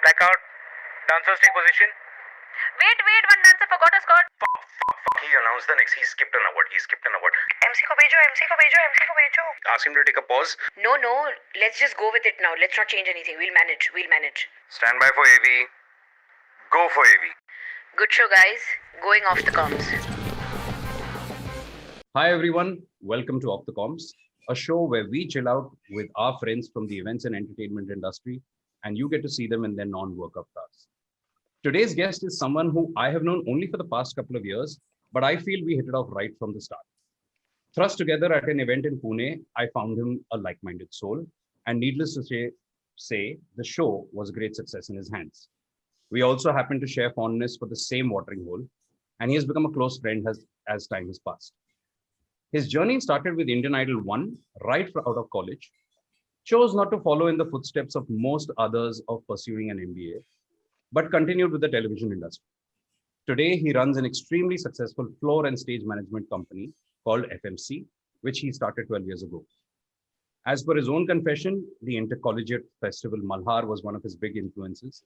Blackout. Dancers take position. Wait, one dancer forgot a skirt. He announced the next. He skipped an award. MC को भेजो. Ask him to take a pause. No, let's just go with it now. Let's not change anything. We'll manage. Stand by for AV. Go for AV. Good show, guys. Going off the comms. Hi everyone, welcome to Off the Comms, a show where we chill out with our friends from the events and entertainment industry, and you get to see them in their non-work avatars. Today's guest is someone who I have known only for the past couple of years, but I feel we hit it off right from the start. Thrust together at an event in Pune, I found him a like-minded soul, and needless to say, the show was a great success in his hands. We also happen to share fondness for the same watering hole, and he has become a close friend as time has passed. His journey started with Indian Idol 1 right out of college, chose not to follow in the footsteps of most others of pursuing an MBA, but continued with the television industry. Today, he runs an extremely successful floor and stage management company called FMC, which he started 12 years ago. As per his own confession, the Intercollegiate Festival Malhar was one of his big influences.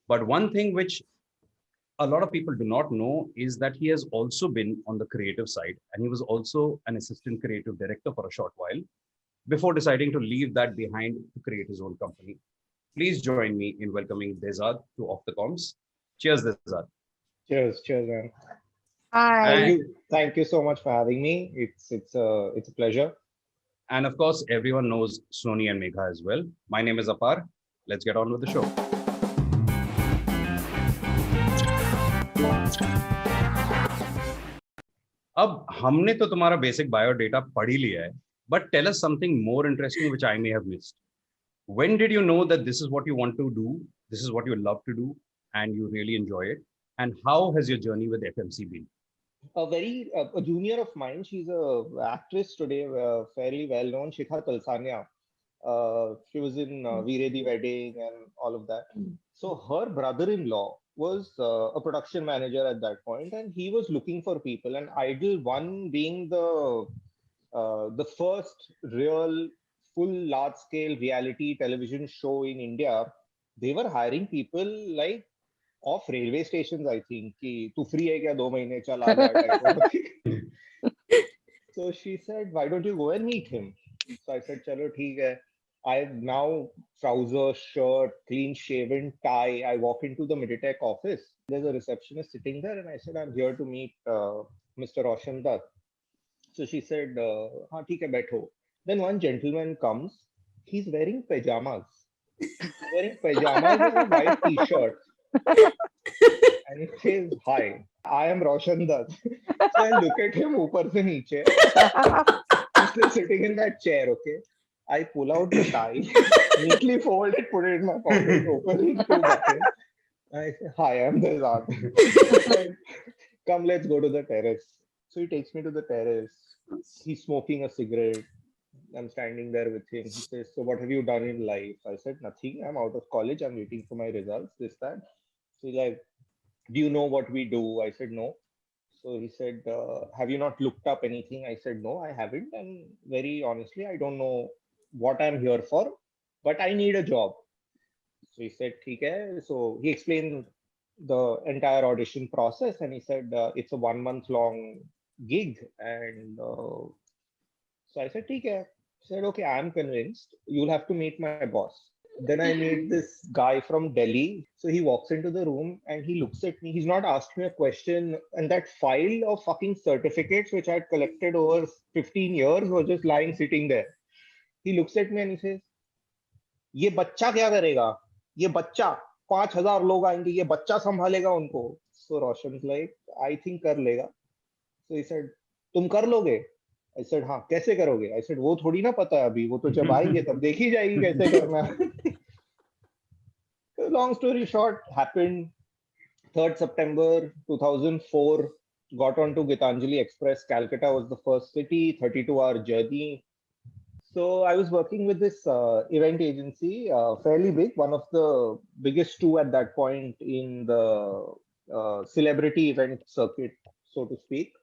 But one thing which a lot of people do not know is that he has also been on the creative side, and he was also an assistant creative director for a short while before deciding to leave that behind to create his own company. Please join me in welcoming Dezad to Off the Comms. Cheers, Dezad. Cheers, man. Hi. Thank you so much for having me. It's a pleasure. And of course, everyone knows Sony and Megha as well. My name is Apar. Let's get on with the show. अब हमने तो तुम्हारा basic biodata पढ़ ही लिया है, but tell us something more interesting which I may have missed. When did you know that this is what you want to do, this is what you love to do, and you really enjoy it? And how has your journey with FMC been? A junior of mine, she's a actress today, fairly well known, Shikha Talsania. She was in Veere Di Wedding and all of that. So her brother-in-law was a production manager at that point, and he was looking for people. And Idol 1 being the first real full large-scale reality television show in India, they were hiring people like off railway stations, I think. Ki, tu free hai kya 2 mahine chal aa jaa. So she said, why don't you go and meet him? So I said, chalo, theek hai. I have now trousers, shirt, clean shaven, tie. I walk into the Miditech office. There's a receptionist sitting there, and I said, I'm here to meet Mr. Roshan Dutt. So she said, हाँ ठीक है बैठो. Then one gentleman comes. He's wearing pajamas. And a white t-shirt. And he says, hi, I am Roshan Dutt. So I look at him ऊपर से नीचे. He's still sitting in that chair, okay? I pull out the tie, neatly fold it, put it in my pocket, open it, 2 buttons. I say, hi, I'm Dezad. Come, let's go to the terrace. So he takes me to the terrace. He's smoking a cigarette. I'm standing there with him. He says, so what have you done in life? I said, nothing. I'm out of college. I'm waiting for my results, this, that. So he's like, do you know what we do? I said, no. So he said, have you not looked up anything? I said, no, I haven't. And very honestly, I don't know what I'm here for, but I need a job. So he said, theek hai. So he explained the entire audition process, and he said, it's a 1 month long gig. And so I said, theek hai. He said, okay, I'm convinced. You'll have to meet my boss. Then I meet this guy from Delhi. So he walks into the room and he looks at me. He's not asked me a question. And that file of fucking certificates, which I had collected over 15 years, was just lying sitting there. He looks at me and he says, ये बच्चा क्या करेगा? ये बच्चा 5,000 लोग आएंगे, ये बच्चा संभालेगा उनको. So Roshan's like, I think कर लेगा. So he said, तुम कर लोगे? I said, हाँ, कैसे करोगे? I said, वो थोड़ी ना पता है अभी, वो तो जब आएंगे तब देखी जाएगी कैसे करना. So long story short, happened 3rd September 2004. Got onto Gitanjali Express. Calcutta was the first city, 32-hour journey. So I was working with this event agency, fairly big, one of the biggest 2 at that point in the celebrity event circuit, so to speak.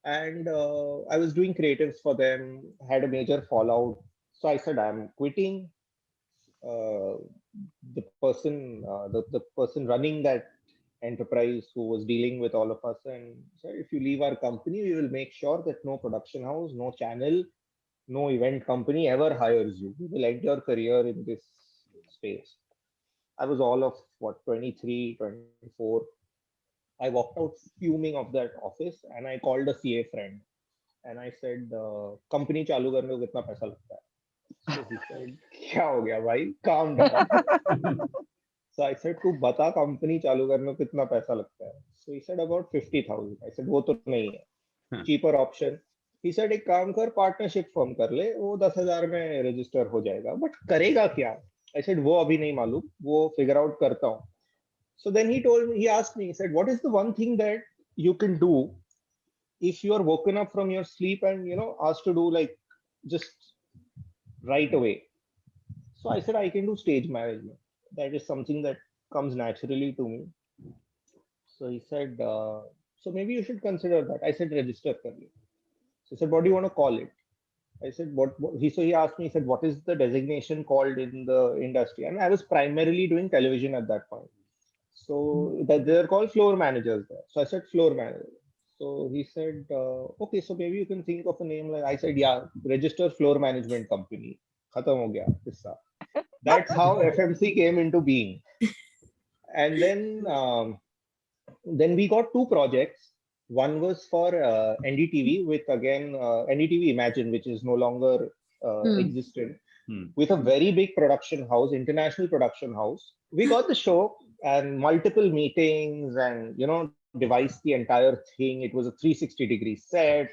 And I was doing creatives for them, had a major fallout. So I said, I'm quitting. the person running that enterprise who was dealing with all of us and said, if you leave our company, we will make sure that no production house, no channel, no event company ever hires you. We will end your career in this space. I was all of what, 23, 24. I walked out fuming of that office and I called a CA friend and I said, company चालू करने को कितना पैसा लगता है? So he said, क्या हो गया भाई? Calm down. So I said, तू बता company चालू करने को कितना पैसा लगता है? So he said about 50,000. I said वो तो नहीं है. Cheaper option. He said एक काम कर, partnership firm कर ले, वो 10,000 में register हो जाएगा. But करेगा क्या? I said वो अभी नहीं मालूम, वो figure out करता हूँ. So then he asked me, he said, what is the one thing that you can do if you are woken up from your sleep and, asked to do like just right away? So I said, I can do stage management. That is something that comes naturally to me. So he said, so maybe you should consider that. I said, register kar liye. So he said, what do you want to call it? I said, so he asked me, he said, what is the designation called in the industry? And I was primarily doing television at that point. So they're called floor managers there. So I said, floor manager. So he said, okay, so maybe you can think of a name like, I said, yeah, register floor management company. Khatam ho gaya, qissa. That's how FMC came into being. And then we got two projects. One was for NDTV with again NDTV Imagine, which is no longer existent, with a very big production house, international production house. We got the show and multiple meetings and devised the entire thing. It was a 360-degree set.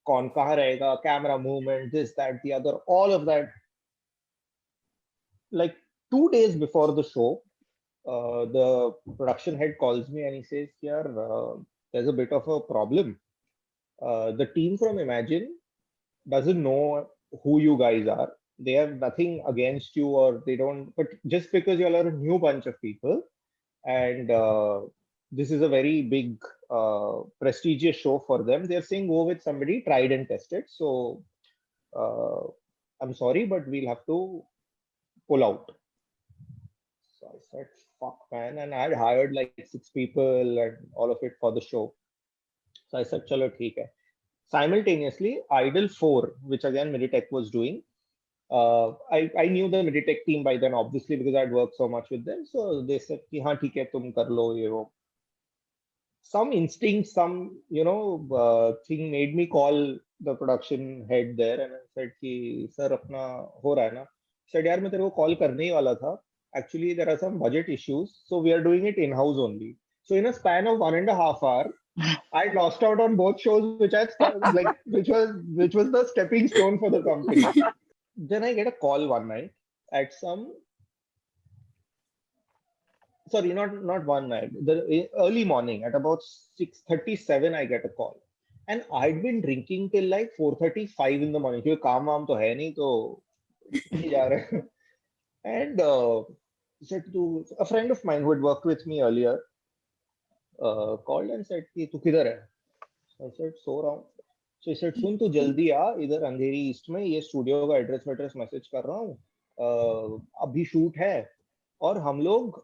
Kaun kahan rahega, camera movement, this, that, the other, all of that. Like 2 days before the show, the production head calls me and he says, "Yaar, there's a bit of a problem. The team from Imagine doesn't know who you guys are. They have nothing against you, or they don't, but just because you all are a new bunch of people, and this is a very big, prestigious show for them. They're saying go with somebody tried and tested. So I'm sorry, but we'll have to pull out." So I said, fuck, man. And I had hired like 6 people and all of it for the show. So I said, chalo, theek hai. Simultaneously, Idol 4, which again Meditech was doing. I knew the Meditech team by then, obviously, because I'd worked so much with them. So they said, ki, haan, theek hai, tum kar lo, ye wo. Some instinct, some, thing made me call the production head there and I said, ki, sir, apna ho raha hai na? Said, yaar, main tere ko call karne hi wala tha. Actually, there are some budget issues, so we are doing it in-house only. So in a span of 1.5 hours, I lost out on both shows, which I like, which was the stepping stone for the company. Then I get a call one night at not one night, the early morning at about 6:37, I get a call. And I'd been drinking till like 4:35 in the morning. Because kaam waam to hai nahi, to nahi ja rahe. And said to a friend of mine who had worked with me earlier, called and said, "Ki tu kidhar hai?" So I said, "So raha hu." So he said, "सुन, तू जल्दी आ, इधर अंधेरी east में ये studio का address message कर रहा हूँ, अभी शूट है और हम लोग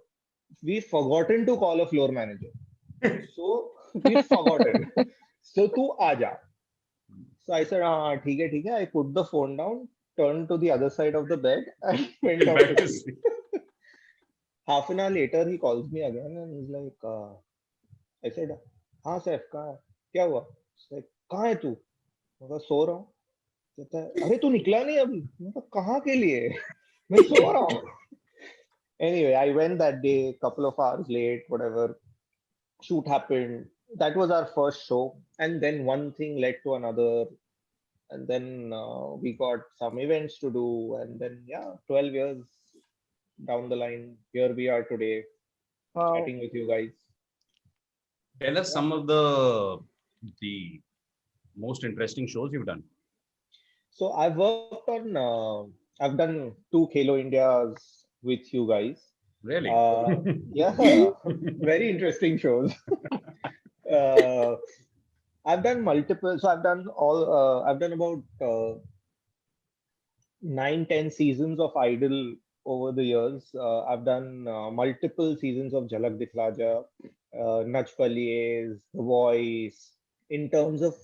we've forgotten to call a floor manager. So we've forgotten. So तू आ जा." So I said, "हाँ ठीक है." I put the phone down, turned to the other side of the bed and went out to sleep. Half an hour later, he calls me again and he's like, I said, "हाँ सैफ, कहाँ है? क्या हुआ?" He's like, "कहाँ है तू?" मैं कहा, "सो रहा हूँ." कहता है, "अरे तू निकला नहीं अभी?" मैं कहा, "कहाँ के लिए? मैं सो रहा हूँ." Anyway, I went that day, couple of hours late, whatever. Shoot happened. That was our first show. And then one thing led to another. And then we got some events to do. And then, 12 years down the line, here we are today, chatting with you guys. Tell us some of the most interesting shows you've done. So I've worked on, I've done 2 Khelo Indias with you guys. Really? Yeah, very interesting shows. I've done multiple. So I've done about 9-10 seasons of Idol over the years. I've done multiple seasons of Jhalak Dikhla Ja, Nach Paliyes, The Voice. In terms of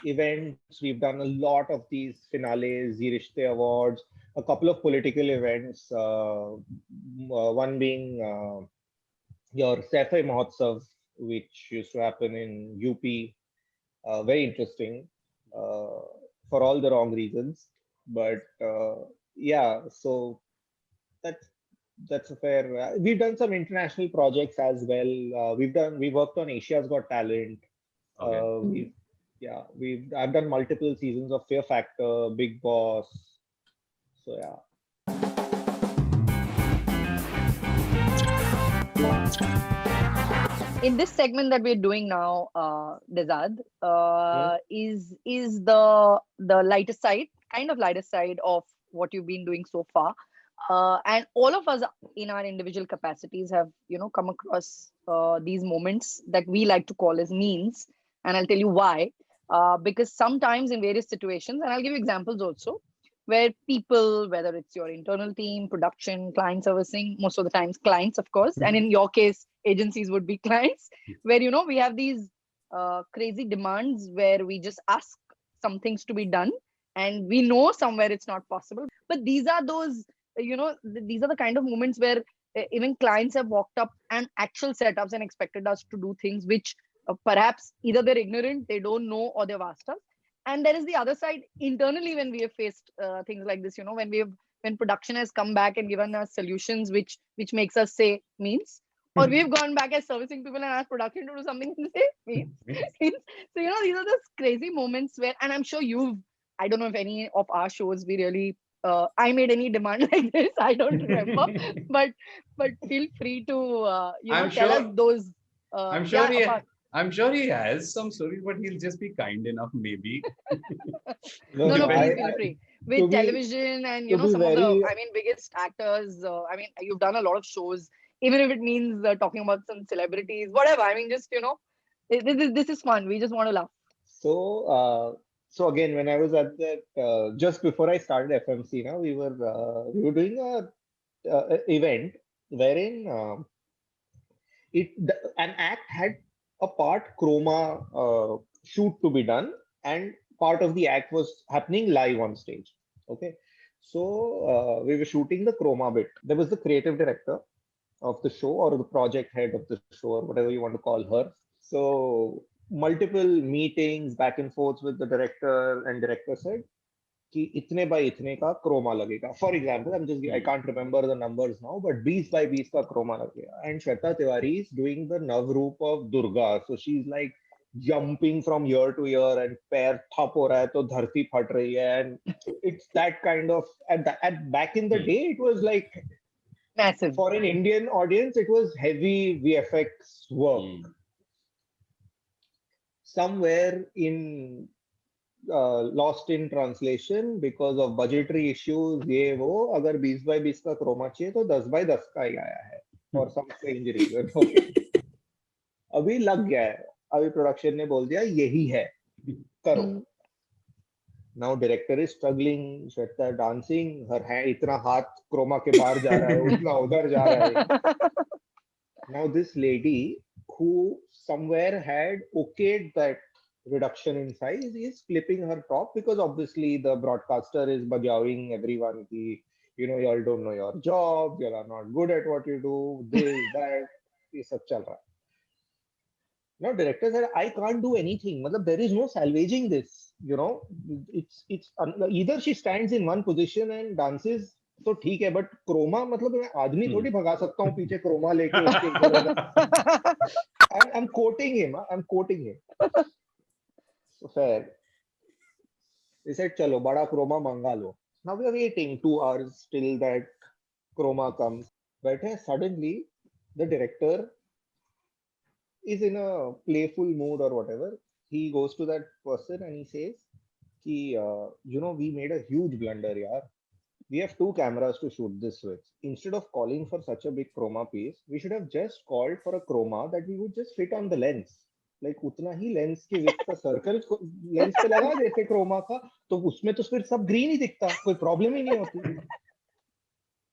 events, we've done a lot of these finales, Ye Rishte Awards, a couple of political events, one being your Saifai Mahotsav, which used to happen in UP. Very interesting for all the wrong reasons. But yeah, so that's that's a fair. We've done some international projects as well. We worked on Asia's Got Talent. Okay. We've yeah, I've done multiple seasons of Fear Factor, Big Boss. So yeah. In this segment that we're doing now, Dezad, Hmm. is the lighter side, kind of lighter side of what you've been doing so far. And all of us in our individual capacities have, come across these moments that we like to call as means. And I'll tell you why. Because sometimes in various situations, and I'll give you examples also, where people, whether it's your internal team, production, client servicing, most of the times clients, of course, and in your case, agencies would be clients, where, we have these crazy demands where we just ask some things to be done and we know somewhere it's not possible. But these are those, these are the kind of moments where even clients have walked up and actual setups and expected us to do things which perhaps either they're ignorant, they don't know, or they've asked us. And there is the other side internally when we have faced things like this, when production has come back and given us solutions which makes us say means, or we've gone back as servicing people and asked production to do something and say means. So these are those crazy moments where, and I'm sure I don't know if any of our shows we really I made any demand like this, I don't remember. but feel free to I'm tell us sure. those I'm sure he. apart. I'm sure he has some stories, but he'll just be kind enough, maybe. No, No, please Depends. feel free. To With be television and to be some of the, very biggest actors. You've done a lot of shows, even if it means talking about some celebrities, whatever. Just this is fun. We just want to laugh. so so again, when I was at that just before I started FMC, now we were doing a event wherein an act had a part chroma shoot to be done, and part of the act was happening live on stage. Okay, so we were shooting the chroma bit. There was the creative director of the show, or the project head of the show, or whatever you want to call her. So multiple meetings back and forth with the director, and director said कि इतने by इतने का Croma लगेगा. For example, I can't remember the numbers now, but 20 by 20 का Croma लगेगा. And Shweta Tiwari is doing the Navroop of Durga, so she's like jumping from year to year, and पैर ठप हो रहा है तो धरती फट रही है, and it's that kind of at back in the day it was like, Massive. for an Indian audience it was heavy VFX work. Somewhere in lost in translation because of budgetary issues, ये वो, अगर 20 by 20 का Croma चाहिए तो 10 by 10 का ही आया है for some strange reason. अभी लग गया है, अभी प्रोडक्शन ने बोल दिया यही है, करो. Now director is struggling, Shweta dancing, her hand इतना हाथ क्रोमा के बाहर जा रहा है, उतना उधर जा रहा है. Now this lady who somewhere had okayed that reduction in size is flipping her top, because obviously the broadcaster is bajawing everyone ki, you all don't know your job, you are not good at what you do, this, that, ये सब चल रहा है. Now director said, I can't do anything. Matlab, there is no salvaging this. It's either she stands in one position and dances, तो ठीक है, but Croma मतलब मैं आदमी थोड़ी भगा सकता हूँ पीछे क्रोमा लेके उसके इधर. I'm quoting him. So fair. He said, चलो बड़ा क्रोमा मंगा लो. Now we are waiting 2 hours till that chroma comes. But suddenly the director is in a playful mood or whatever. He goes to that person and he says, कि, we made a huge blunder, yaar. We have 2 cameras to shoot this with. Instead of calling for such a big chroma piece, we should have just called for a chroma that we would just fit on the lens. Like उतना ही lens के width का circle lens पे लगा देते Croma का, तो उसमें तो फिर सब ग्रीन ही दिखता, कोई प्रॉब्लम ही नहीं होती.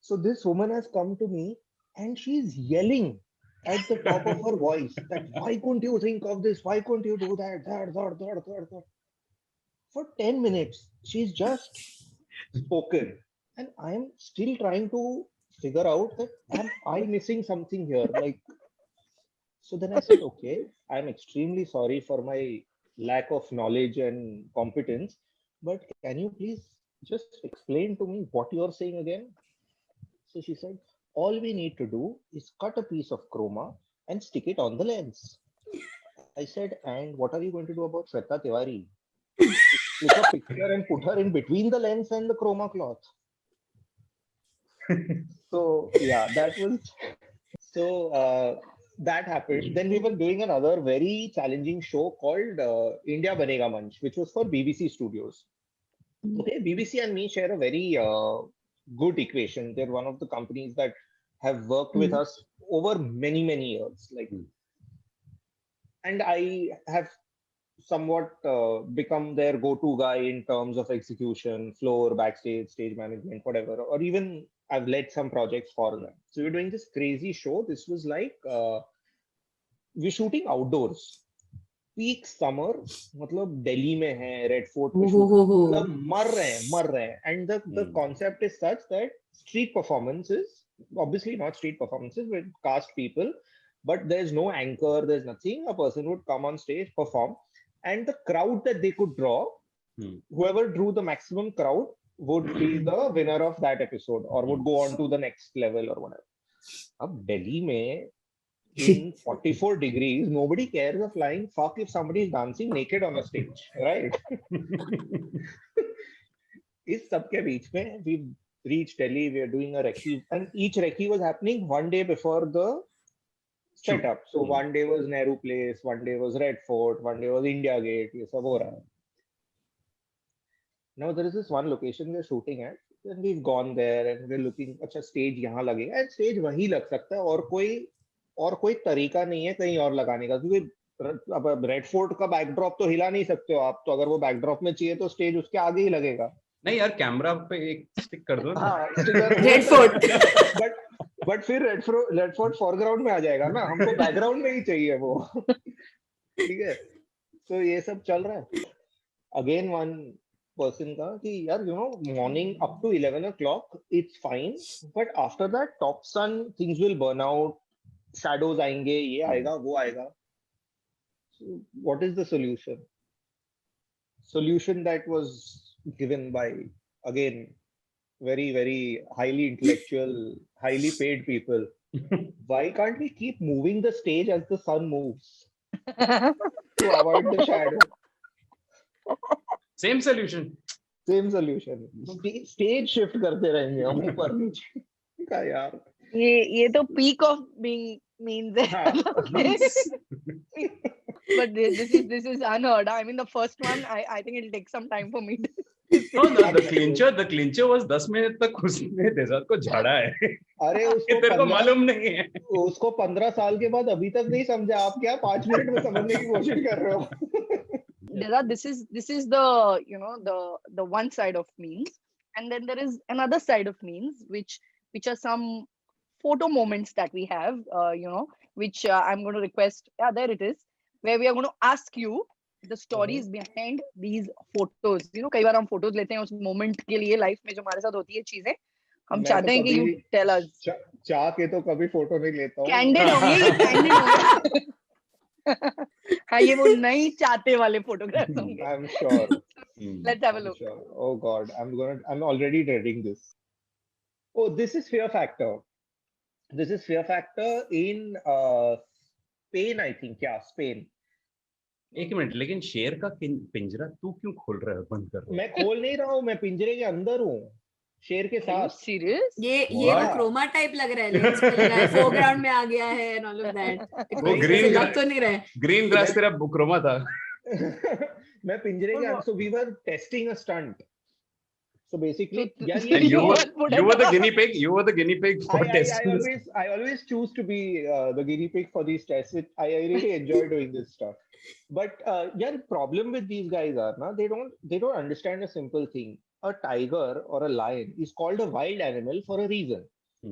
So this woman has come to me and she's yelling at the top of her voice that why couldn't you think of this? Why couldn't you do that? For 10 minutes, she's just spoken. And I'm still trying to figure out that am I missing something here? Like, so then I said, okay, I'm extremely sorry for my lack of knowledge and competence, but can you please just explain to me what you're saying again? So she said, all we need to do is cut a piece of chroma and stick it on the lens. I said, and what are you going to do about Shweta Tiwari? Click a picture and put her in between the lens and the chroma cloth. So yeah, that happened. Then we were doing another very challenging show called India Banega Manch, which was for BBC Studios. Okay, BBC and me share a very good equation. They're one of the companies that have worked with us over many, many years. Like, and I have somewhat become their go-to guy in terms of execution, floor, backstage, stage management, whatever, or even I've led some projects for them. So we're doing this crazy show. This was like we're shooting outdoors. Peak summer, मतलब Delhi में है, Red Fort पे shoot, मतलब मर रहे हैं. And the concept is such that street performances, obviously not street performances with cast people, but there's no anchor, there's nothing. A person would come on stage, perform, and the crowd that they could draw, whoever drew the maximum crowd would be the winner of that episode or would go on to the next level or whatever. Ab Delhi mein in 44 degrees, nobody cares a flying fuck if somebody is dancing naked on a stage, right? इस सब के बीच में we reached Delhi, we are doing a recce, and each recce was happening one day before the setup. So one day was Nehru Place, one day was Red Fort, one day was India Gate. ये सब हो रहा है. Now there is this one location we're shooting at, and we've gone there and we're looking. अच्छा stage यहाँ लगेगा, and stage वहीं लग सकता है और कोई तरीका नहीं है कहीं और लगाने का, क्योंकि अब रेड फोर्ट का बैकड्रॉप तो हिला नहीं सकते हो आप, तो अगर वो बैकड्रॉप में चाहिए तो स्टेज उसके आगे ही लगेगा. नहीं यार, कैमरा पे एक स्टिक कर दो. रेड फोर्ट बट फिर रेड फोर्ट फॉरग्राउंड में आ जाएगा ना, हमको बैकग्राउंड में ही चाहिए वो. ठीक है, तो ये सब चल रहा है. अगेन वन पर्सन का कि यार morning up to 11 o'clock it's fine, but after that top sun things will burn out, shadows आएंगे, ये आएगा वो आएगा. What is the solution that was given by, again, very, very highly intellectual, highly paid people? Why can't we keep moving the stage as the sun moves to avoid the shadow? Same solution. Stage shift करते रहेंगे हम ऊपर नीचे का यार. ये तो peak of being means है. But this is unheard. I mean, the first one, I think it'll take some time for me to. No, the clincher was 10 minute तक उसने देसात को झाड़ा है. अरे उसको तेरे को मालूम नहीं है. उसको 15 साल के बाद अभी तक नहीं समझा. आप क्या 5 मिनट में समझने की कोशिश कर रहे हो? This is the the one side of memes, and then there is another side of memes, which are some photo moments that we have, which I'm going to request. Yeah, there it is, where we are going to ask you the stories behind these photos. कई बार हम photos लेते हैं उस moment के लिए life में जो हमारे साथ होती है चीजें, हम चाहते हैं कि you tell us. चाह के तो कभी photo नहीं लेता हूँ. Candid होंगे. हाँ, ये वो नहीं चाहते वाले photographs होंगे. I'm sure. Let's have a look. Sure. Oh God, I'm already dreading this. Oh, this is Fear Factor. This is Fear Factor in Spain, I think. Yeah, Spain. एक मिनट, लेकिन शेर का पिंजरा तू क्यों खोल रहा है, बंद कर रहा है? मैं खोल नहीं रहा हूँ, मैं पिंजरे के अंदर हूँ शेर के साथ. Serious? ये तो क्रोमा टाइप लग रहा है, लेंस पे लगा है, फोरग्राउंड में आ गया है and all of that. वो ग्रीन लग तो नहीं रहा है. ग्रीन ग्रास तेरा क्रोमा था. मैं पिंजरे के अंदर. So we were testing a stunt. So basically, you were the guinea pig. You were the guinea pig for testing. I always choose to be the guinea pig for these tests. I really enjoy doing this stuff. But yeah, the problem with these guys are they don't understand a simple thing. A tiger or a lion is called a wild animal for a reason.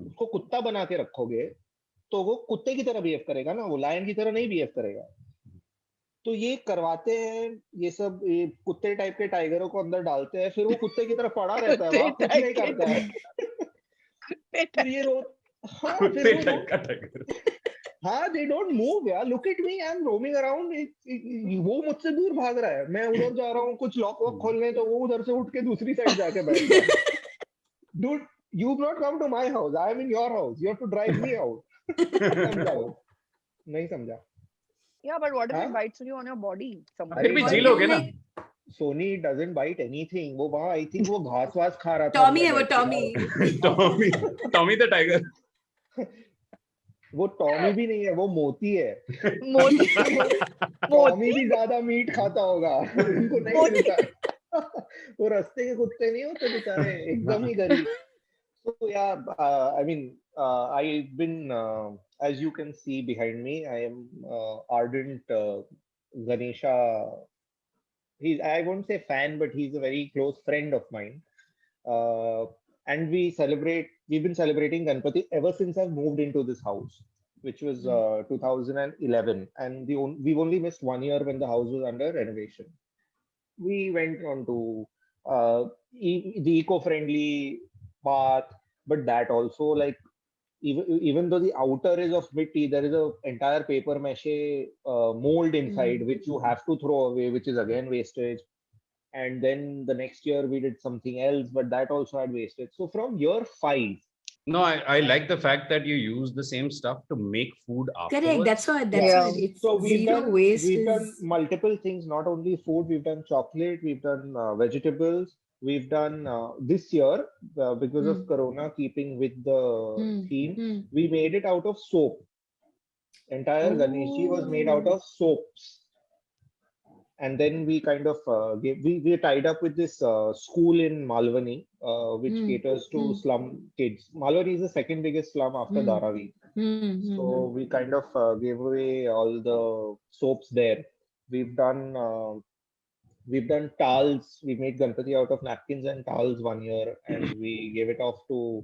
उसको कुत्ता बना के रखोगे तो वो कुत्ते की तरह बिहेव करेगा ना, वो लायन की तरह नहीं बिहेव करेगा। तो ये करवाते हैं, ये सब ये कुत्ते टाइप के टाइगरों को अंदर डालते हैं, फिर वो कुत्ते की तरह पड़ा रहता है वहां, कुछ नहीं करता है। फिर ये रो हाँ फिर कुत्ते वो टाइप का टाइगर। हाँ, they don't move यार, look at me, I'm roaming around, वो मुझसे दूर भाग रहा है, मैं उधर जा रहा हूँ कुछ लॉक वॉक खोलने, तो वो उधर से उठ के दूसरी साइड जाके बैठ गया। Dude, you've not come to my house, I am in your house, you have to drive me out. समझाओ, नहीं समझा। Yeah, but what if हाँ? it bites you on your body? फिर भी But जी लोगे ना। like, Sony doesn't bite anything, वो वहाँ I think वो घास वास खा रहा था। Tommy अंदर है वो बैठ के। Tommy. Tommy the tiger. वो टॉमी भी नहीं है, वो मोती है। मोती। टॉमी भी ज्यादा मीट खाता होगा, उनको नहीं मिलता है। वो रास्ते के कुत्ते नहीं होते बेचारे, एकदम ही गरीब। So yeah, I mean, I've been, as you can see behind me, I am ardent Ganesha. I won't say fan, but he's a very close friend of mine. And we've been celebrating Ganpati ever since I've moved into this house, which was 2011. And we've only missed 1 year when the house was under renovation. We went on to the eco-friendly path, but that also, like, even though the outer is of mitti, there is a entire paper mache mold inside, which you have to throw away, which is again wastage. And then the next year we did something else, but that also had wastage. So from year 5. No, I like the fact that you use the same stuff to make food afterwards. Correct. That's what. Yeah. It's So zero waste. we've done multiple things, not only food. We've done chocolate, we've done vegetables. We've done this year because of Corona, keeping with the theme, we made it out of soap. Entire Ganeshi was made out of soaps. And then we kind of we tied up with this school in Malvani, which caters to slum kids. Malvani is the second biggest slum after Dharavi. So we kind of gave away all the soaps there. We've done towels. We made Ganpati out of napkins and towels 1 year, and we gave it off to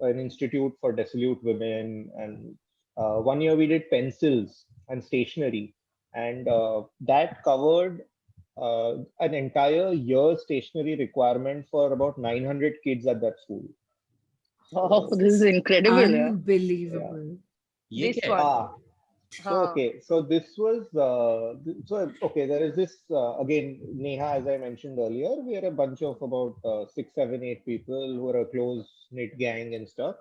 an institute for dissolute women. And 1 year we did pencils and stationery, and that covered an entire year stationery requirement for about 900 kids at that school. Oh, this is incredible. Yeah. Unbelievable. ये This क्या है? one. So okay, so this was there is this again, Neha, as I mentioned earlier, we are a bunch of about 6, 7, 8 people who are a close knit gang and stuff.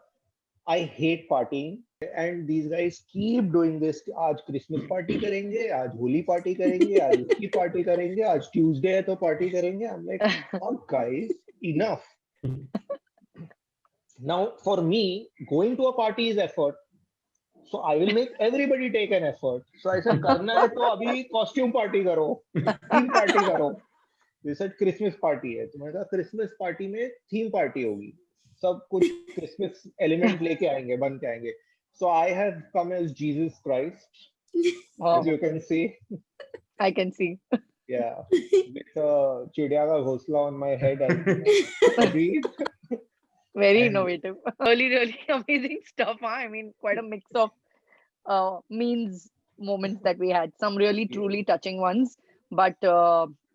I hate partying, and these guys keep doing this. आज Christmas party करेंगे, आज Holi party करेंगे, आज उसकी party करेंगे, आज Tuesday है तो party करेंगे. I'm like, oh guys, enough. Now for me, going to a party is effort. So I will make everybody take an effort. So I said, करना है तो अभी costume party करो, theme party करो. They said Christmas party है, तो मैंने कहा Christmas party में theme party होगी. सब कुछ Christmas element लेके आएंगे, बन के आएंगे. So I have come as Jesus Christ, as you can see. I can see. Yeah, with a चिड़िया का घोंसला on my head. And Very And- innovative. Really amazing stuff. Huh? I mean, quite a mix of means moments that we had. Some really truly touching ones, but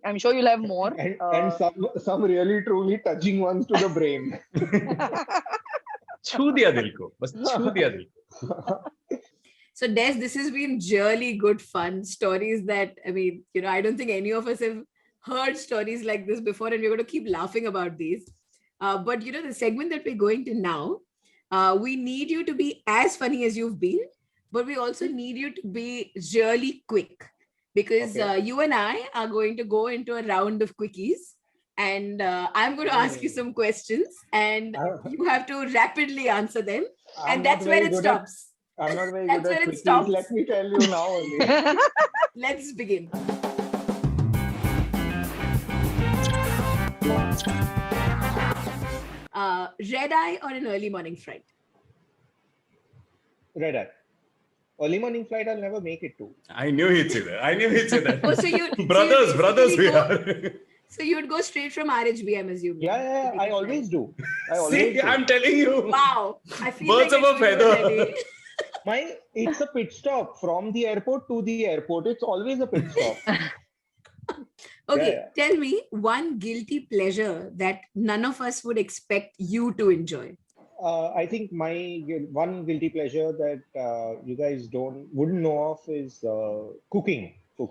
I'm sure you'll have more. and some really truly touching ones to the brain. छू दिया दिल को, बस छू दिया दिल को. So Des, this has been really good fun stories that, I mean, I don't think any of us have heard stories like this before, and we're going to keep laughing about these. But the segment that we're going to now, we need you to be as funny as you've been, but we also need you to be really quick, because Okay. you and I are going to go into a round of quickies, and I'm going to ask you some questions, and you have to rapidly answer them, I'm and not that's where very it good at- stops. I'm not very That's good where at it quickies. stops. Let me tell you now only. Let's begin. Red eye or an early morning flight? Red eye. Early morning flight, I'll never make it to. I knew he'd say that. Oh, so you brothers, so you brothers we basically are. So you'd go straight from RHB, I'm assuming. Yeah. I always do. See, I'm telling you. Wow. I feel Birds like of a it's New feather. Delhi. It's a pit stop from the airport to the airport. It's always a pit stop. Okay, Yeah. tell me one guilty pleasure that none of us would expect you to enjoy. I think my one guilty pleasure that you guys wouldn't know of is cooking. So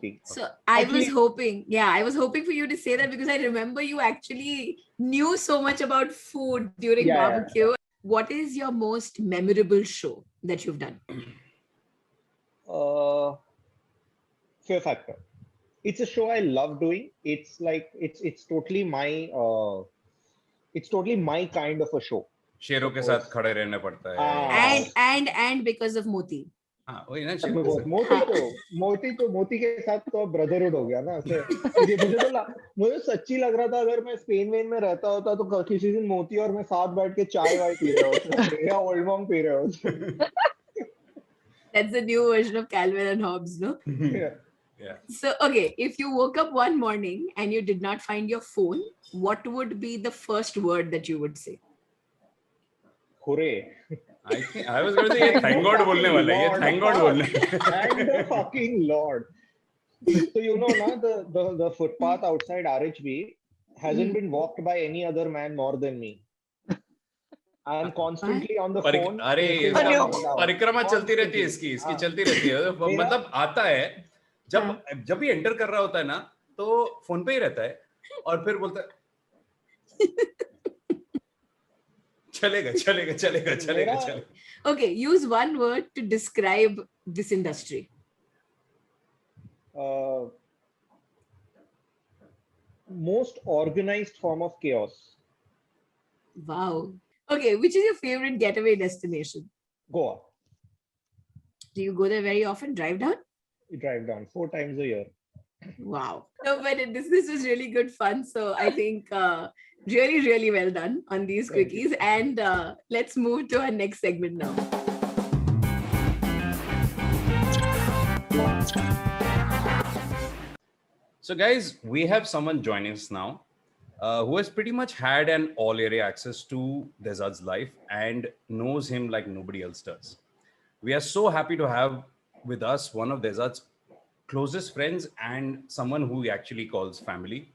I was Actually- hoping for you to say that because I remember you actually knew so much about food during Yeah. barbecue. What is your most memorable show that you've done? Fear Factor. It's a show I love doing. It's like it's totally my kind of a show. शेरों के साथ खड़े रहना पड़ता है. And because of Moti. हाँ, वही ना. मोती के साथ तो ब्रदरहुड हो गया ना. मुझे सच्ची लग रहा था अगर मैं स्पेन में रहता होता तो किसी दिन मोती और मैं साथ बैठ के चाय वाय पी रहे होते या ओल्ड मॉन्क पी रहे होते. That's the new version of Calvin and Hobbes, no? Yeah. So, okay, if you woke up one morning and you did not find your phone, what would be the first word that you would say? Hooray. I think I was going to say ये thank God बोलने वाला है. ये thank God बोलने. Thank the fucking Lord. So you know now the footpath outside RHB hasn't been walked by any other man more than me. I am constantly on the phone. अरे परिक्रमा चलती रहती है इसकी चलती रहती है. मतलब आता है जब भी एंटर कर रहा होता है ना तो फोन पे ही रहता है और फिर बोलता है चलेगा. Okay, use one word to describe this industry. Most organized form of chaos. Wow. Okay, which is your favorite getaway destination? Goa. Do you go there very often? Drive down? We drive down 4 times a year. Wow. No, but this was really good fun. So I think really, really well done on these Thank you. quickies. And let's move to our next segment now. So guys, we have someone joining us now who has pretty much had an all area access to Dezad's life and knows him like nobody else does. We are so happy to have with us one of Dezad's closest friends and someone who he actually calls family.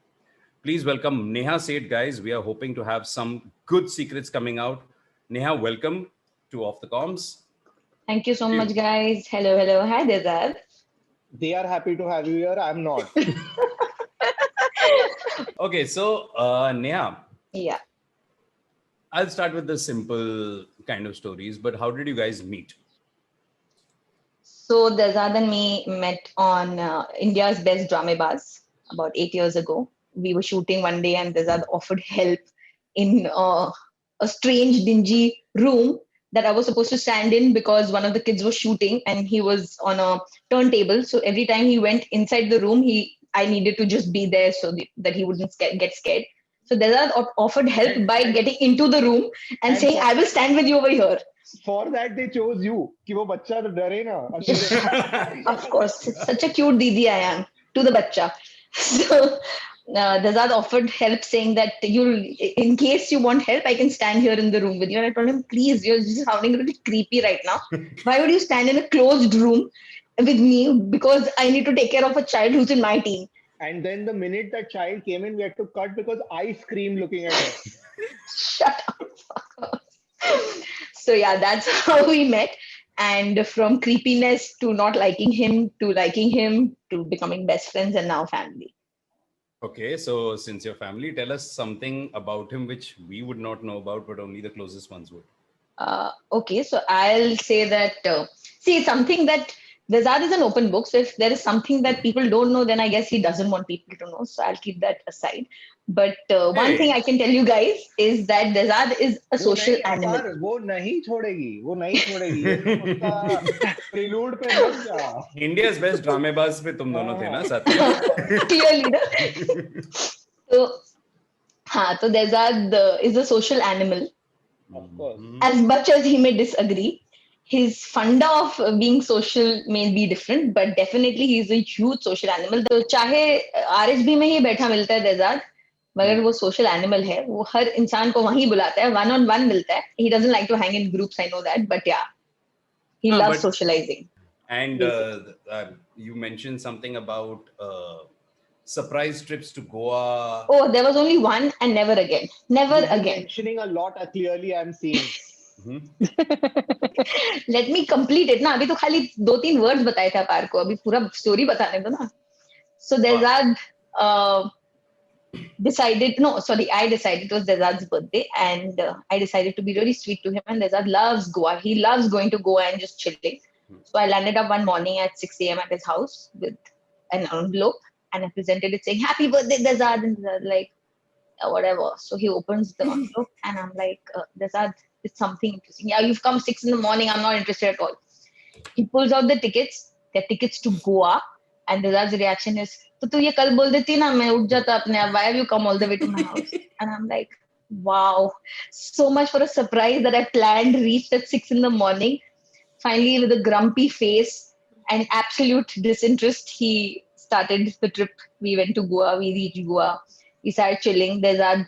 Please welcome Neha Seth, guys. We are hoping to have some good secrets coming out. Neha, welcome to Off the Comms. Thank you so much, guys. Hello. Hi, Dezad. They are happy to have you here. I'm not. Okay, so Neha, Yeah. I'll start with the simple kind of stories, but how did you guys meet? So Dezad and me met on India's Best Dramebaz about 8 years ago. We were shooting one day and Dezad offered help in a strange, dingy room that I was supposed to stand in because one of the kids was shooting and he was on a turntable. So every time he went inside the room, I needed to just be there so that he wouldn't get scared. So Dezad offered help by getting into the room and saying, I will stand with you over here. For that, they chose you. कि वो बच्चा डरे ना. Of course, such a cute didi I am to the bacha. So Dezad offered help saying that in case you want help, I can stand here in the room with you. And I told him, please, you're just sounding really creepy right now. Why would you stand in a closed room with me? Because I need to take care of a child who's in my team. And then the minute that child came in, we had to cut because I screamed looking at her. Shut up. So yeah, that's how we met. And from creepiness to not liking him to liking him to becoming best friends and now family. Okay, so since your family, tell us something about him which we would not know about, but only the closest ones would. Okay, so I'll say that, see, something that Dezad is an open book. So if there is something that people don't know, then I guess he doesn't want people to know. So I'll keep that aside. But one thing I can tell you guys is that Dezad is a social animal. वो नहीं छोड़ेगी. Prelude पे मत जा. India's Best Dramebaz पे तुम दोनों थे ना साथ में? Clearly, no? So Dezad is a social animal. Of course. As much as he may disagree, his funda of being social may be different, but definitely he's a huge social animal. तो चाहे RHB में ही बैठा मिलता है देजाद, मगर वो social animal है. वो हर इंसान को वहीं बुलाता है. One on one मिलता है. He doesn't like to hang in groups. I know that, but yeah, he loves but- socializing. And you mentioned something about surprise trips to Goa. Oh, there was only one and never again. Never You've been again. mentioning a lot. Clearly, I'm seeing. Let me complete it ना. अभी तो खाली 2-3 words बताए थे अपार को. अभी पूरा story बताने दो ना. So Dezad decided, no, sorry, I decided it was Dezad's birthday, and I decided to be really sweet to him. And Dezad loves Goa. He loves going to Goa and just chilling. So I landed up one morning at 6 a.m. at his house with an envelope, and I presented it saying, "Happy birthday, Dezad." And Dezad like, whatever. So he opens the envelope, and I'm like, Dezad, it's something interesting. Yeah, you've come 6 in the morning. I'm not interested at all. He pulls out the tickets. They're tickets to Goa. And Dezad's reaction is, तो तू ये कल बोल देती ना, मैं उठ जाता अपने आप. Why have you come all the way to my house? And I'm like, wow, so much for a surprise that I planned, reached at 6 in the morning. Finally, with a grumpy face and absolute disinterest, he started the trip. We went to Goa. We reached Goa. We started chilling. Dezad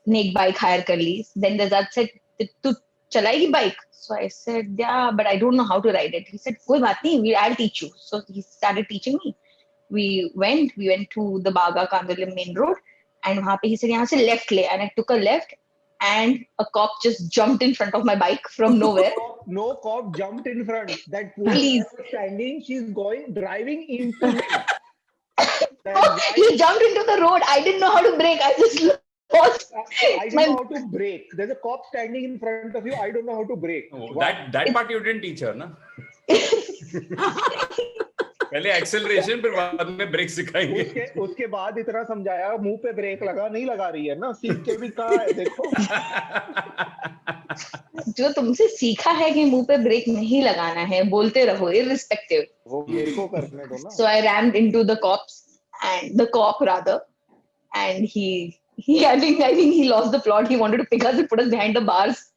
ने एक bike hire कर ली. Then Dezad said, तू चलाएगी bike? So I said, yeah, but I don't know how to ride it. He said, कोई बात नहीं, I'll teach you. So he started teaching me. We went to the Baga Kandolim main road, and वहाँ पे he said, यहाँ से left ले, and I took a left, and a cop just jumped in front of my bike from nowhere. No cop jumped in front. That woman Please. was standing. She's driving into me. He jumped into the road. I didn't know how to brake. I just lost. I don't know how to brake. There's a cop standing in front of you. I don't know how to brake. Oh, that part you didn't teach her, na? पहले acceleration फिर बाद में break सिखाएंगे. उसके बाद इतना समझाया, मुंह पे ब्रेक लगा, नहीं लगा रही है ना, सीख के भी कहा है, देखो. जो तुमसे सीखा है कि मुंह पे ब्रेक नहीं लगाना है, बोलते रहो, irrespective. वो मेरे को करने दो ना. So I rammed into the cop rather, and I think he lost the plot. He wanted to pick us and put us behind the bars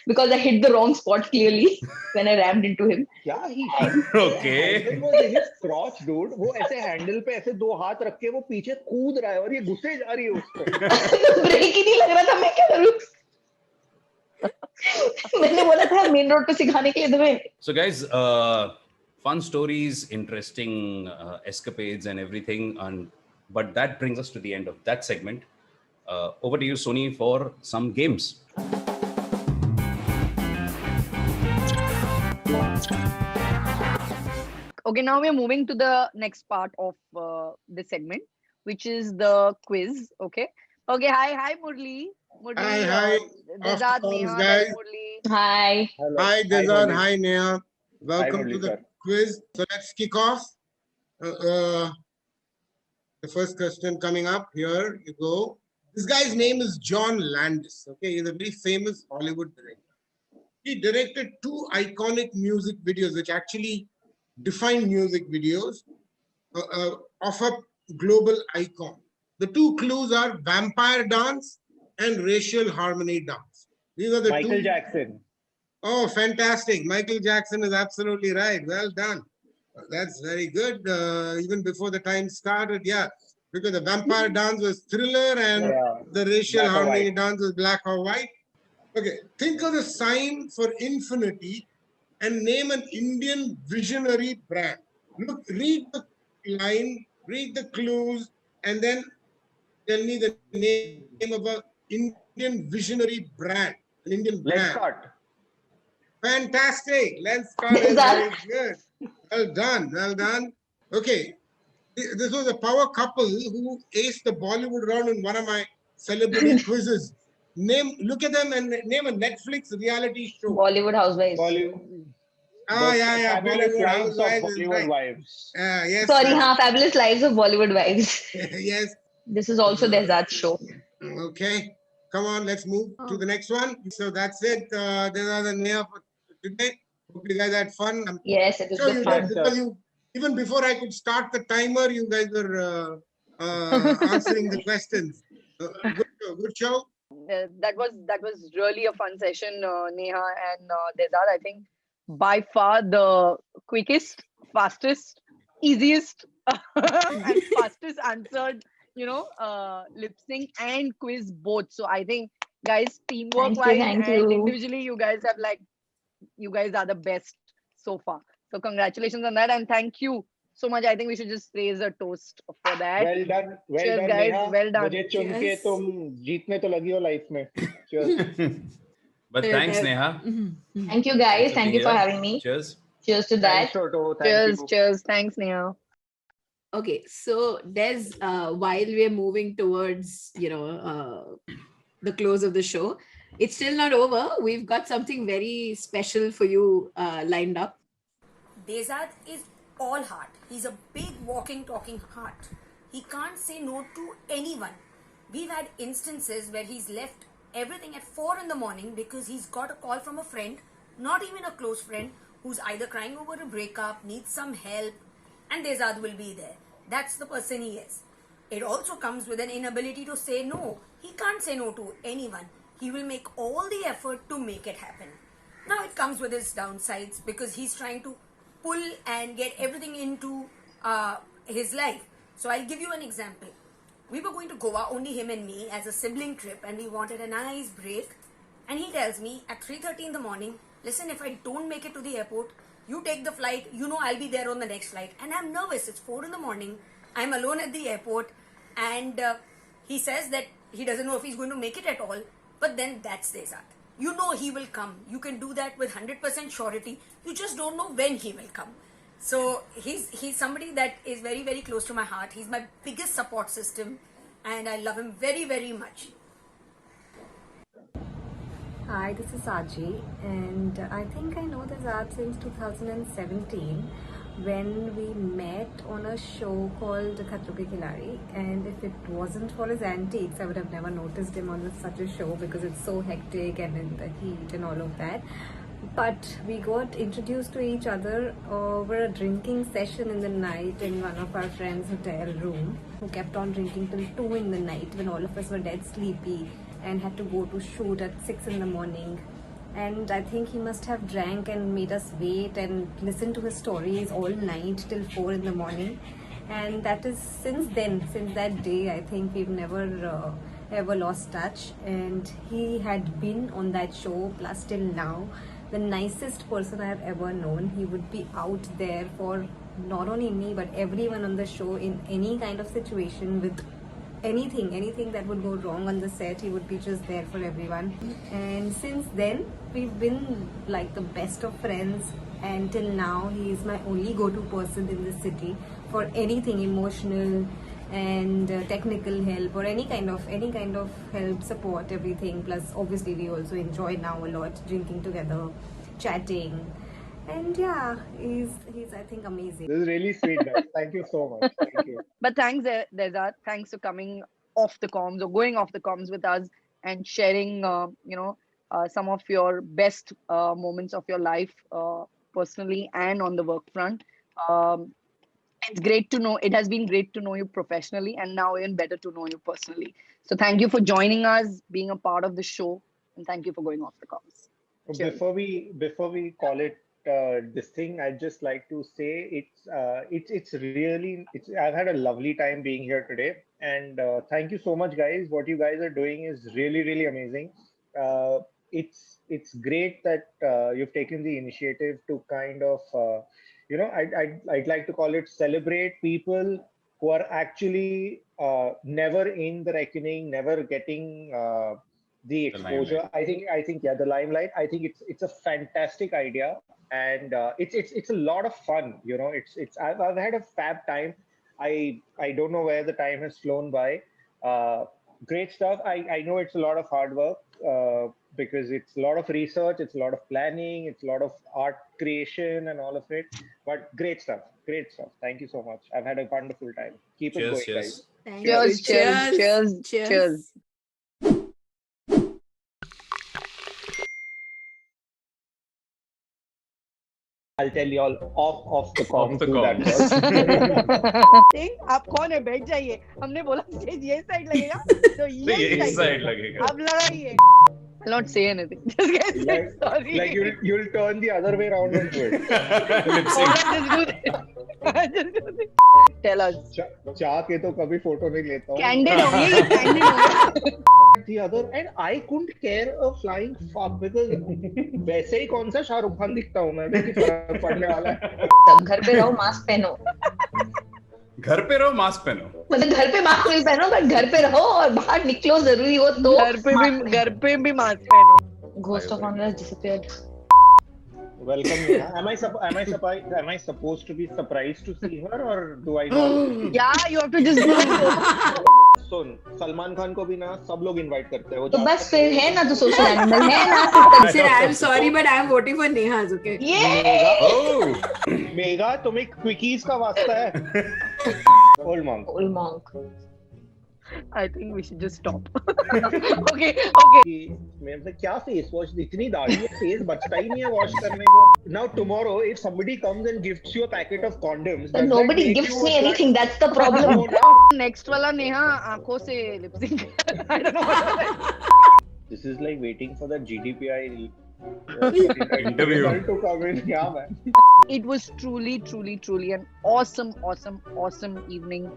because I hit the wrong spot clearly when I rammed into him. क्या ही Okay. वो in his crotch, dude. वो ऐसे handle पे ऐसे 2 हाथ रख के वो पीछे कूद रहा है और ये घुसे जा रही है उसको. ब्रेक ही नहीं लग रहा था, मैं क्या करूं? मैंने बोला था मेन रोड पे सिखाने के लिए तुम्हें. So guys, fun stories, interesting escapades and everything, but that brings us to the end of that segment. Over to you, Sony, for some games. Okay, now we're moving to the next part of this segment, which is the quiz. Okay. Hi, Murli. Hi. Dezad, Of course, Neha, guys. Murli. Hi. Hi, Dezad. Hi, Neha. Welcome Murli, to the sir. quiz. So let's kick off. The first question coming up. Here you go. This guy's name is John Landis. Okay, he's a very famous Hollywood director. He directed 2 iconic music videos, which actually define music videos of a global icon. The 2 clues are Vampire Dance and Racial Harmony Dance. These are the Michael 2. Jackson. Oh, fantastic. Michael Jackson is absolutely right. Well done. That's very good. Even before the time started, yeah. Because the Vampire Dance was Thriller and the Racial Black or Harmony white. Dance was Black or White. Okay, think of the sign for infinity and name an Indian visionary brand. Look, read the line, read the clues, and then tell me the name of an Indian visionary brand. An Indian Let's brand. start. Fantastic. Let's start. Is very good. Well done. Well done. Okay. This was a power couple who aced the Bollywood round in one of my celebrity quizzes. Look at them and name a Netflix reality show. Bollywood Housewives. Bollywood. Yeah. Fabulous Bollywood Lives of Housewives is Bollywood right. Wives. Yes. Sorry, sir. Fabulous Lives of Bollywood Wives. Yes. This is also Dezad's show. Okay. Come on, let's move to the next one. So that's it. These are the names for today. Hope you guys had fun. I'm Yes, it was sure good you fun. did because even before I could start the timer, you guys were answering the questions. Good show. That was really a fun session, Neha and Dezad. I think by far the quickest, fastest, easiest, and fastest answered, lip sync and quiz both. So I think, guys, teamwork wise Thank and you. individually, you guys are the best so far. So congratulations on that, and thank you so much. I think we should just raise a toast for that. Well done, Cheers, Neha. guys. Well done. मुझे चुन के Cheers. तुम जीतने तो लगी हो life में. Cheers. But thanks, Neha. Thank you, guys. Good to Thank be you for here. having me. Cheers. Cheers to Thanks, that. Toto. Thank Cheers, you. cheers. Thanks, Neha. Okay, so Des, while we're moving towards the close of the show, it's still not over. We've got something very special for you lined up. Bezad is all heart. He's a big walking, talking heart. He can't say no to anyone. We've had instances where he's left everything at 4 in the morning because he's got a call from a friend, not even a close friend, who's either crying over a breakup, needs some help, and Bezad will be there. That's the person he is. It also comes with an inability to say no. He can't say no to anyone. He will make all the effort to make it happen. Now it comes with its downsides because he's trying to pull and get everything into his life. So I'll give you an example. We were going to Goa, only him and me, as a sibling trip, and we wanted a nice break. And he tells me at 3:30 in the morning, listen, if I don't make it to the airport, you take the flight, I'll be there on the next flight. And I'm nervous. It's 4 in the morning. I'm alone at the airport. And he says that he doesn't know if he's going to make it at all. But then that's Bezad. You know he will come. You can do that with 100% surety. You just don't know when he will come. So he's somebody that is very, very close to my heart. He's my biggest support system. And I love him very, very much. Hi, this is Aji, and I think I know this art since 2017 when we met on a show called Khatro Ke Khiladi, and if it wasn't for his antics, I would have never noticed him on such a show because it's so hectic and in the heat and all of that. But we got introduced to each other over a drinking session in the night in one of our friends' hotel room, who kept on drinking till 2 in the night when all of us were dead sleepy and had to go to shoot at 6 in the morning. And I think he must have drank and made us wait and listen to his stories all night till 4 in the morning. And that is since that day, I think we've never ever lost touch. And he had been on that show, plus till now, the nicest person I have ever known. He would be out there for not only me but everyone on the show in any kind of situation with anything that would go wrong on the set. He would be just there for everyone. And since then we've been like the best of friends, and till now he is my only go-to person in the city for anything emotional and technical help or any kind of help, support, everything. Plus obviously we also enjoy now a lot drinking together, chatting, and yeah, he's I think amazing. This is really sweet, guys. Thank you so much. Thank you. But thanks, Dezad. Thanks for coming off the comms or going off the comms with us and sharing, some of your best moments of your life, personally and on the work front. It's great to know. It has been great to know you professionally, and now even better to know you personally. So thank you for joining us, being a part of the show, and thank you for going off the comms. Cheers. Before we call it this thing, I'd just like to say I've had a lovely time being here today, and thank you so much, guys. What you guys are doing is really, really amazing. It's great that you've taken the initiative to kind of I'd like to call it celebrate people who are actually never in the reckoning, never getting the exposure. I think the limelight. I think it's a fantastic idea, and it's a lot of fun. I've had a fab time. I don't know where the time has flown by. Great stuff. I know it's a lot of hard work because it's a lot of research, it's a lot of planning, it's a lot of art creation and all of it. But great stuff. Great stuff. Thank you so much. I've had a wonderful time. Keep it going, guys. Thank Cheers, you. cheers, cheers, Cheers. cheers. I'll tell you all off the comms. the do that comms. first. Singh, आप कौन है? बैठ जाइए. हमने बोला stage ये side लगेगा, तो तो ये ये साइड साइड लगेगा. अब लगाइए. I'll not say anything. Just get Like- sorry. Like you'll turn the other way around and do it. Lip Or sync. I'll just do this. I'll just do this. Tell us. चाह के तो कभी photo नहीं लेता हूँ. Candid होंगे ये candid होंगे. The other, and I couldn't care a flying fuck because वैसे ही कौन सा शाहरुख खान दिखता हूँ मैं, कि फर्क पड़ने वाला है. सब घर पे रहो, मास्क पहनो. घर पे रहो, मास्क पहनो. मतलब घर पे मास्क नहीं पहनो, बट घर पे रहो और बाहर निकलो जरूरी हो तो. घर पे भी मास्क पहनो. Ghost of Honor has disappeared. Welcome, Neha. Am I supposed to be surprised to see her or do I know? Yeah, you have to just do it. सुन, सलमान खान को भी ना सब लोग इनवाइट करते हैं. वो तो जाता बस फिर है ना, तो सोशल एनिमल है ना. Sir, I'm sorry, but I'm voting for Neha's, okay? ये Oh. मेगा तुम्हें क्विकीज का वास्ता है. Old monk. Old monk. I think we should just stop. Okay. मैं मतलब क्या फेस वॉश, इतनी दाढ़ी है, फेस बचता ही नहीं है वॉश करने को. Now tomorrow if somebody comes and gifts you a packet of condoms, But does that nobody make gives you me attract- anything. That's the problem. No, no. Next वाला नेहा आंखों से lip sync. I don't know what This is like waiting for the GDPI Interview. result to come in. Yeah, man. It was truly an awesome evening,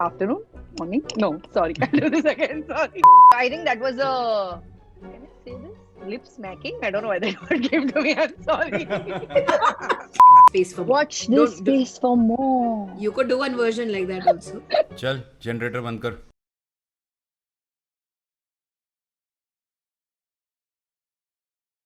afternoon, morning. No, sorry, I'll do this again. Sorry. I think that was a. Can I say this? Lip smacking. I don't know why that word came to me. I'm sorry. Space for Watch this Don't- space for more. You could do one version like that also. चल generator बंद कर.